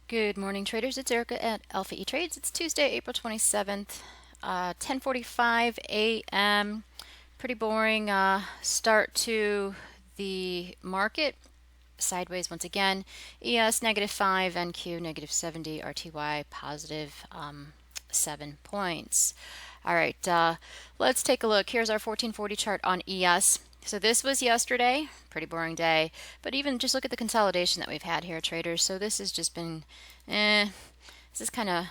Good morning, traders. It's Erica at Alpha E-Trades. It's Tuesday, April 27th, 10:45 a.m. Pretty boring start to the market. Sideways once again. ES -5, NQ -70, RTY positive 7 points. All right, let's take a look. Here's our 1440 chart on ES. So this was yesterday, pretty boring day, but even just look at the consolidation that we've had here, traders. So this has just been, this is kind of,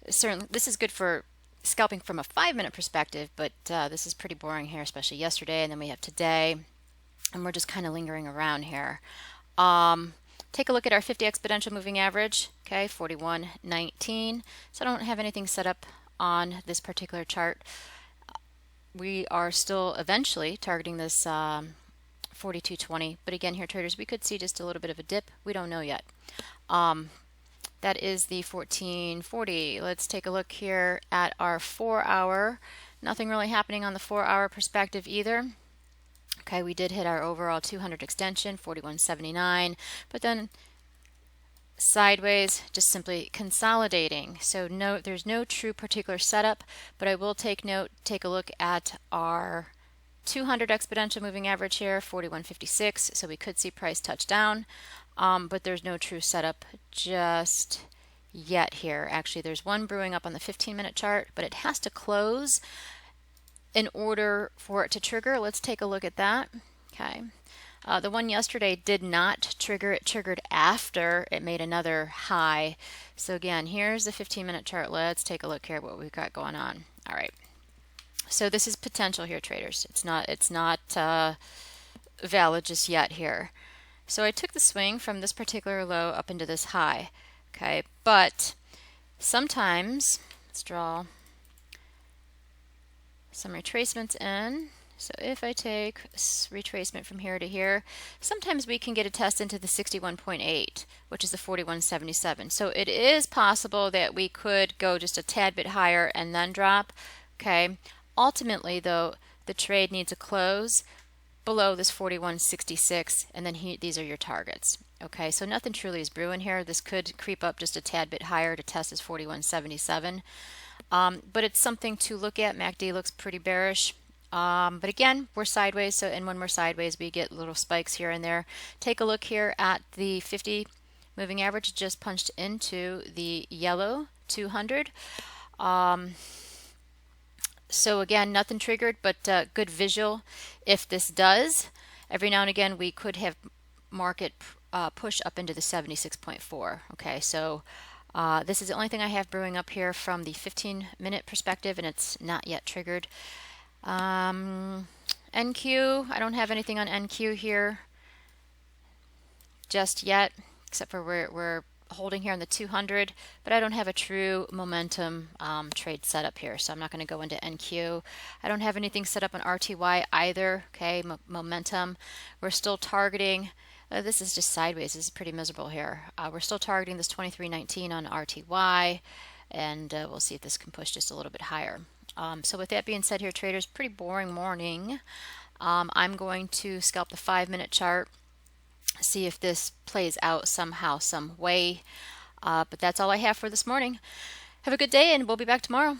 certainly, this is good for scalping from a 5-minute perspective, but this is pretty boring here, especially yesterday, and then we have today, and we're just kind of lingering around here. Take a look at our 50 exponential moving average, okay, 41.19. So I don't have anything set up on this particular chart. We are still eventually targeting this 42.20, but again here, traders, we could see just a little bit of a dip. We don't know yet. That is the 1440. Let's take a look here at our 4-hour. Nothing really happening on the 4-hour perspective either. Okay, we did hit our overall 200 extension, 41.79, but then sideways, just simply consolidating. So no, there's no true particular setup, but I will take a look at our 200 exponential moving average here, 41.56, so we could see price touch down, but there's no true setup just yet here. Actually, there's one brewing up on the 15-minute chart, but it has to close in order for it to trigger. Let's take a look at that. Okay. The one yesterday did not trigger. It triggered after it made another high. So again, here's the 15-minute chart. Let's take a look here at what we've got going on. All right. So this is potential here, traders. It's not valid just yet here. So I took the swing from this particular low up into this high. Okay, but sometimes, let's draw some retracements in. So if I take retracement from here to here, sometimes we can get a test into the 61.8, which is the 41.77. So it is possible that we could go just a tad bit higher and then drop. Okay. Ultimately, though, the trade needs a close below this 41.66, and then these are your targets. Okay, so nothing truly is brewing here. This could creep up just a tad bit higher to test this 41.77. But it's something to look at. MACD looks pretty bearish. But again, we're sideways, and when we're sideways, we get little spikes here and there. Take a look here at the 50 moving average, just punched into the yellow 200. So again, nothing triggered, but good visual. If this does, every now and again, we could have market push up into the 76.4. Okay, so this is the only thing I have brewing up here from the 15-minute perspective, and it's not yet triggered. NQ, I don't have anything on NQ here just yet, except for we're holding here on the 200, but I don't have a true momentum trade setup here, so I'm not going to go into NQ. I don't have anything set up on RTY either. Okay, momentum. We're still targeting. This is just sideways. This is pretty miserable here. We're still targeting this 23.19 on RTY, and we'll see if this can push just a little bit higher. So with that being said here, traders, pretty boring morning. I'm going to scalp the 5-minute chart, see if this plays out somehow, some way. But that's all I have for this morning. Have a good day, and we'll be back tomorrow.